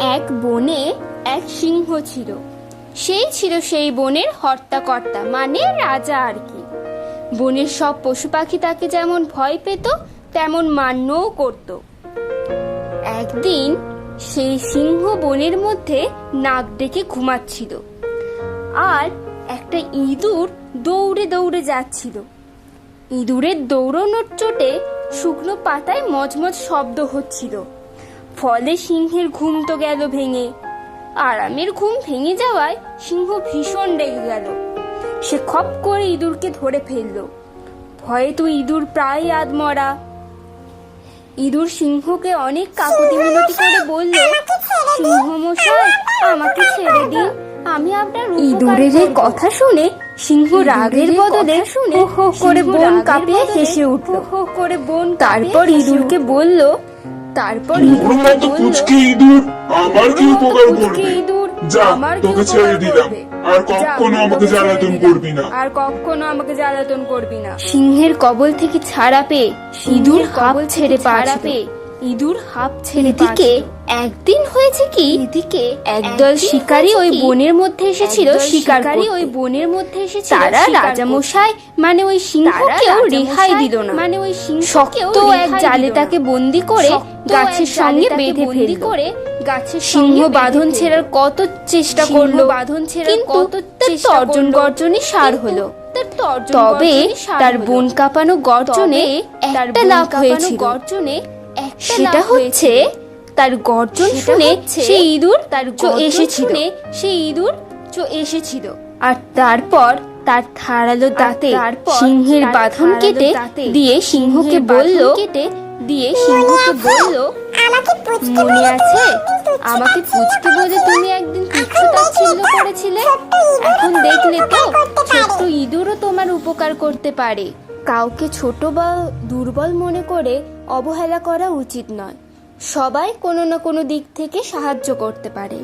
এক বনে এক সিংহ ছিল। সেই ছিল সেই বনের হর্তাকর্তা, মানে রাজা আর কি। বনের সব পশু পাখি তাকে যেমন ভয় পেত তেমন মান্যও করত। একদিন সেই সিংহ বনের মধ্যে নাক ডেকে ঘুমাচ্ছিল, আর একটা ইঁদুর দৌড়ে দৌড়ে যাচ্ছিল। ইঁদুরের দৌড়ানোর চোটে শুকনো পাতায় মজমজ শব্দ হচ্ছিল, ফলে সিংহের ঘুম তো গেল ভেঙে। আরামের ঘুম ভেঙে যাওয়ায় সিংহ ভীষণ রেগে গেল। সে খপ করে ইঁদুরকে ধরে ফেললো। ভয়ে তো ইঁদুর প্রায় আধমরা। ইঁদুর সিংহকে অনেক কাকুতি মিনতি করে বলল, সিংহ মশাই, আমাকে ছেড়ে দিন, আমি আপনার ইঁদুরের এই কথা শুনে সিংহ রাগের বদলে হো হো করে বন কাঁপিয়ে হেসে উঠল। হো করে বন তারপর ইঁদুরকে বলল, ইঁদুর আমার কি উপকার করবে? যা, তোকে ছেড়ে দিলাম, আর কখনো আমাকে জ্বালাতন করবি না। সিংহের কবল থেকে ছাড়া পেয়ে ইঁদুর হাঁপ ছেড়ে বাঁচবে। ইঁদুর হাঁপ ছেড়ে দিকে একদিন হয়েছে কি, একদল শিকারী ওই বনের মধ্যে এসেছিল শিকার করতে। তারা রাজামশাই মানে ওই সিংহকেও রেহাই দিল না। শক্ত এক জালে তাকে বন্দি করে গাছের সঙ্গে বেঁধে ফেলল। সিংহ বাঁধন ছেড়ার কত চেষ্টা করলো, কিন্তু তার তর্জন গর্জনে সার হলো। তবে তার বন কাঁপানো গর্জনে একটা লাভ হয়েছিল। সেটা হচ্ছে তার গর্জন শুনে সেই ইঁদুর এসেছিল। আর তারপর তার ধারালো দাঁতে সিংহের বাঁধন কেটে দিয়ে সিংহকে বলল, মনে আছে আমাকে পুচকে বলে তুমি একদিন তুচ্ছ তাচ্ছিল্য করেছিলে? এখন দেখলে তো ছোট্ট ইঁদুরও তোমার উপকার করতে পারে। কাউকে ছোট বা দুর্বল মনে করে অবহেলা করা উচিত নয়। সবাই কোনো না কোনো দিক থেকে সাহায্য করতে পারে।